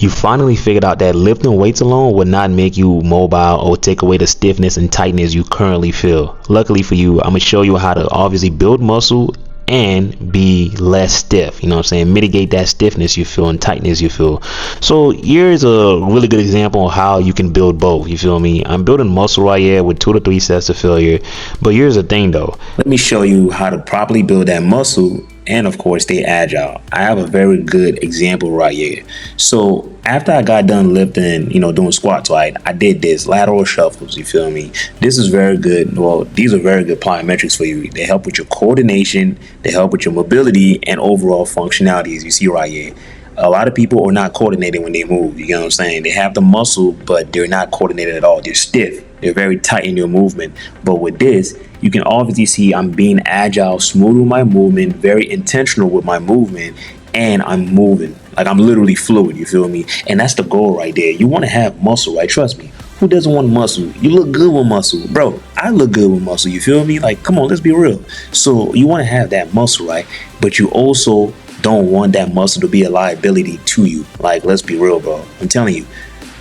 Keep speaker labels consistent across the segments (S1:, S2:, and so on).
S1: You finally figured out that lifting weights alone would not make you mobile or take away the stiffness and tightness you currently feel. Luckily for you, I'm going to show you how to obviously build muscle and be less stiff, you know what I'm saying, mitigate that stiffness you feel and tightness you feel. So here's a really good example of how you can build both, you feel me. I'm building muscle right here with 2 to 3 sets of failure, but here's the thing though, let me show you how to properly build that muscle and of course stay agile. I have a very good example right here. So after I got done lifting, doing squats, right, I did this lateral shuffles, you feel me. This is very good. Well, these are very good plyometrics for you. They help with your coordination, they help with your mobility and overall functionality, as you see right here. A lot of people are not coordinated when they move, you know what I'm saying. They have the muscle, but they're not coordinated at all. They're stiff, they're very tight in their movement. But with this, you can obviously see I'm being agile, smooth with my movement, very intentional with my movement, and I'm moving like I'm literally fluid, you feel me. And that's the goal right there. You want to have muscle, right? Trust me, who doesn't want muscle? You look good with muscle, bro. I look good with muscle, you feel me. Like, come on, let's be real. So you want to have that muscle, right? But you also don't want that muscle to be a liability to you. Like, let's be real, bro. I'm telling you,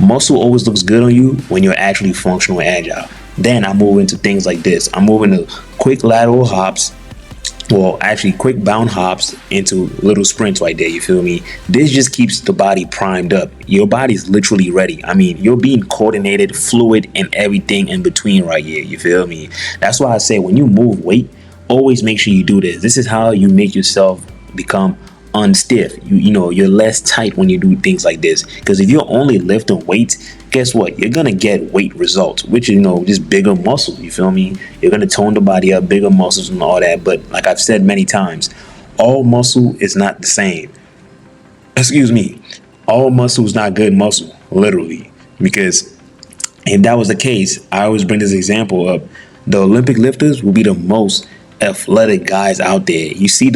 S1: muscle always looks good on you when you're actually functional and agile. Then I move into things like this. I'm moving to quick lateral hops, well, actually quick bound hops into little sprints right there, you feel me. This just keeps the body primed up. Your body's literally ready. I mean, you're being coordinated, fluid, and everything in between right here, you feel me. That's why I say when you move weight, always make sure you do this. This is how you make yourself become unstiff. You're less tight when you do things like this, because if you're only lifting weights, guess what, you're gonna get weight results, which is just bigger muscles, you feel me. You're gonna tone the body up, bigger muscles and all that. But like I've said many times, all muscle is not the same. Excuse me, all muscle is not good muscle, literally. Because if that was the case, I always bring this example up, the Olympic lifters will be the most athletic guys out there. You see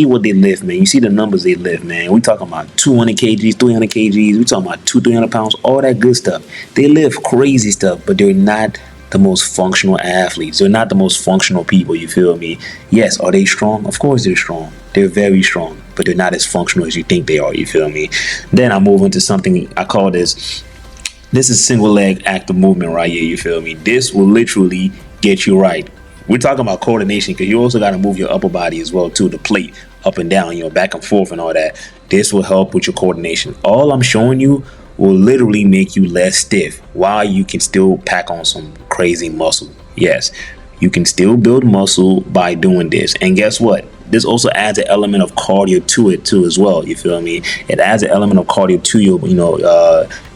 S1: what they lift, man. You see the numbers they lift, man. We talking about 200 kgs, 300 kgs. We talking about 200-300 pounds, all that good stuff. They lift crazy stuff, but they're not the most functional athletes. They're not the most functional people, you feel me. Yes, are they strong? Of course they're strong. They're very strong, but they're not as functional as you think they are, you feel me. Then I move into something I call this is single leg active movement right here, you feel me. This will literally get you right. We're talking about coordination, because you also got to move your upper body as well too, the plate up and down, back and forth and all that. This will help with your coordination. All I'm showing you will literally make you less stiff while you can still pack on some crazy muscle. Yes, you can still build muscle by doing this. And guess what? This also adds an element of cardio to it too as well, you feel me. It adds an element of cardio to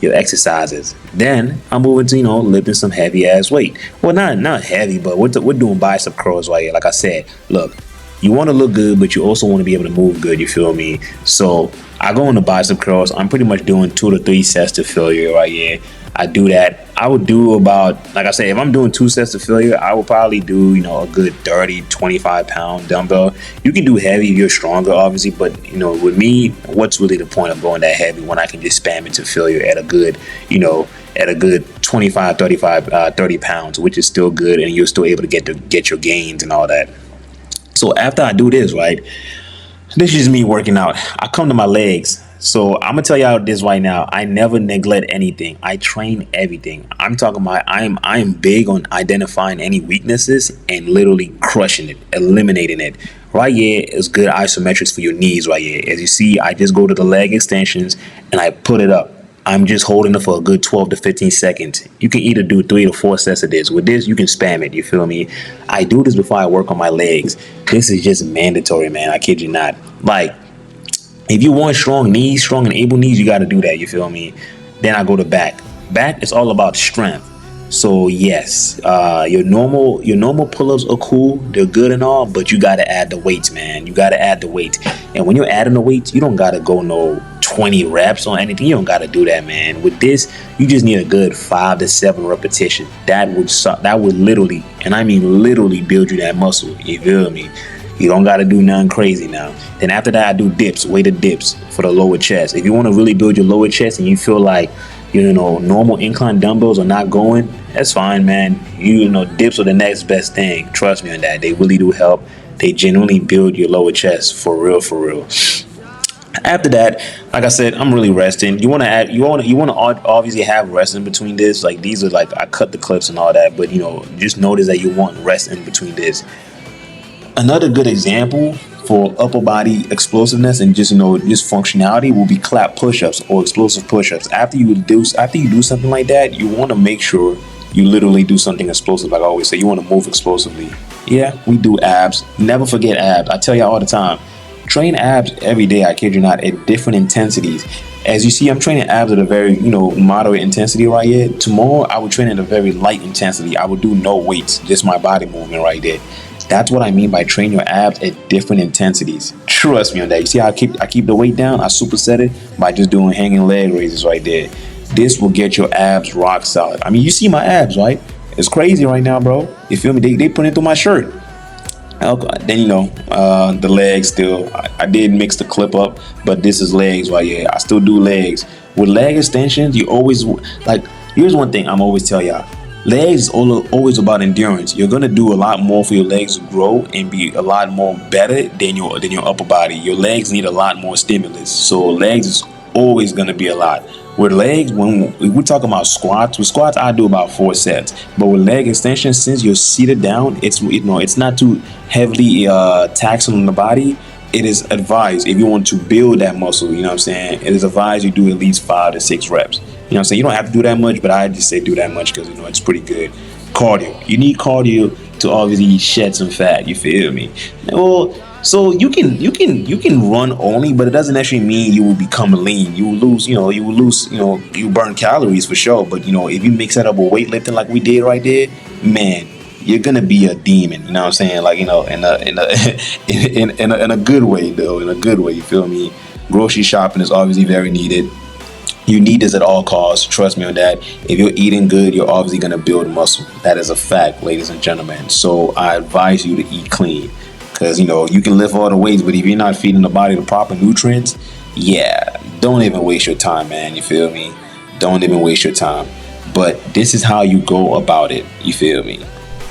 S1: your exercises. Then I'm moving to lifting some heavy ass weight. Well, not heavy, but we're doing bicep curls right here. Like I said, look, you want to look good, but you also want to be able to move good, you feel me. So I go into bicep curls. I'm pretty much doing 2 to 3 sets to failure right here. I do that. I would do about, like I said, if I'm doing 2 sets of failure, I will probably do, a good 30, 25 pound dumbbell. You can do heavy if you're stronger, obviously, but, with me, what's really the point of going that heavy when I can just spam it to failure at a good, at a good 25, 35, 30 pounds, which is still good, and you're still able to get your gains and all that. So after I do this, right, this is me working out. I come to my legs. So I'm gonna tell y'all this right now. I never neglect anything. I train everything. I'm talking about I'm big on identifying any weaknesses and literally crushing it, eliminating it. Right here is good isometrics for your knees right here. As you see, I just go to the leg extensions and I put it up. I'm just holding it for a good 12 to 15 seconds. You can either do 3 to 4 sets of this. With this, you can spam it, you feel me? I do this before I work on my legs. This is just mandatory, man. I kid you not. Like, if you want strong knees, strong and able knees, you got to do that, you feel me? Then I go to back. Back is all about strength. So yes, your normal pull-ups are cool, they're good and all, but you got to add the weights, man. You got to add the weights. And when you're adding the weights, you don't got to go no 20 reps on anything. You don't got to do that, man. With this, you just need a good 5 to 7 repetition. That would literally, and I mean literally, build you that muscle. You feel me? You don't got to do nothing crazy now. Then after that, I do dips, weighted dips for the lower chest. If you want to really build your lower chest and you feel like, normal incline dumbbells are not going, that's fine, man. Dips are the next best thing. Trust me on that. They really do help. They genuinely build your lower chest for real, for real. After that, like I said, I'm really resting. You want to add, you want to obviously have rest in between this. Like these are like, I cut the clips and all that, but just notice that you want rest in between this. Another good example for upper body explosiveness and just functionality will be clap push-ups or explosive push-ups. After you do something like that, you want to make sure you literally do something explosive. Like I always say, you want to move explosively. Yeah, we do abs. Never forget abs. I tell y'all all the time, train abs every day. I kid you not, at different intensities. As you see, I'm training abs at a very moderate intensity right here. Tomorrow I would train at a very light intensity. I would do no weights, just my body movement right there. That's what I mean by train your abs at different intensities. Trust me on that. You see how I keep the weight down? I superset it by just doing hanging leg raises right there. This will get your abs rock solid. I mean, you see my abs, right? It's crazy right now, bro. You feel me? They put it through my shirt. Then the legs still. I did mix the clip up, but this is legs right here. I still do legs. With leg extensions, you always like. Here's one thing I'm always tell y'all. Legs is always about endurance. You're gonna do a lot more for your legs to grow and be a lot more better than your upper body. Your legs need a lot more stimulus, so legs is always gonna be a lot. With legs, when we're talking about squats, with squats I do about 4 sets. But with leg extensions, since you're seated down, it's not too heavily taxing on the body. It is advised, if you want to build that muscle, it is advised you do at least 5 to 6 reps. You don't have to do that much, but I just say do that much because it's pretty good. Cardio. You need cardio to obviously shed some fat. You feel me? Well, so you can run only, but it doesn't actually mean you will become lean. You will lose, you burn calories for sure. But if you mix that up with weightlifting like we did right there, man, you're gonna be a demon. You know what I'm saying? Like in a good way though. In a good way. You feel me? Grocery shopping is obviously very needed. You need this at all costs. Trust me on that. If you're eating good, you're obviously going to build muscle. That is a fact, ladies and gentlemen. So I advise you to eat clean because, you can lift all the weights, but if you're not feeding the body the proper nutrients, yeah, don't even waste your time, man. You feel me? Don't even waste your time. But this is how you go about it. You feel me?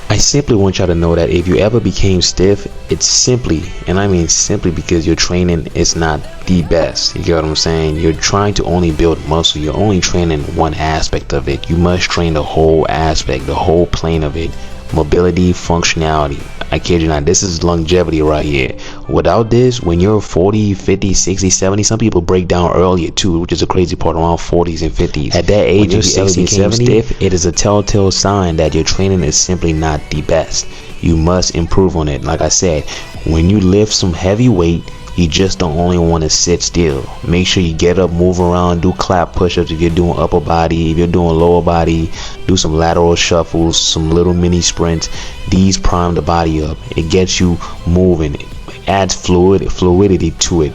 S2: I simply want y'all to know that if you ever became stiff, it's simply, and I mean simply, because your training is not the best. You get what I'm saying? You're trying to only build muscle. You're only training one aspect of it. You must train the whole aspect, the whole plane of it. Mobility, functionality. I kid you not, this is longevity right here. Without this, when you're 40, 50, 60, 70, some people break down earlier too, which is a crazy part, around 40s and 50s. At that age, if you ever became stiff, it is a telltale sign that your training is simply not the best. You must improve on it. Like I said, when you lift some heavy weight, you just don't only want to sit still. Make sure you get up, move around, do clap push-ups if you're doing upper body. If you're doing lower body, do some lateral shuffles, some little mini sprints. These prime the body up. It gets you moving. It adds fluidity to it.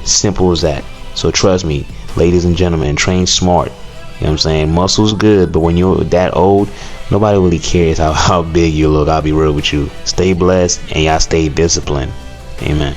S2: Simple as that. So trust me, ladies and gentlemen, train smart. You know what I'm saying? Muscle's good, but when you're that old, nobody really cares how big you look. I'll be real with you. Stay blessed and y'all stay disciplined. Amen.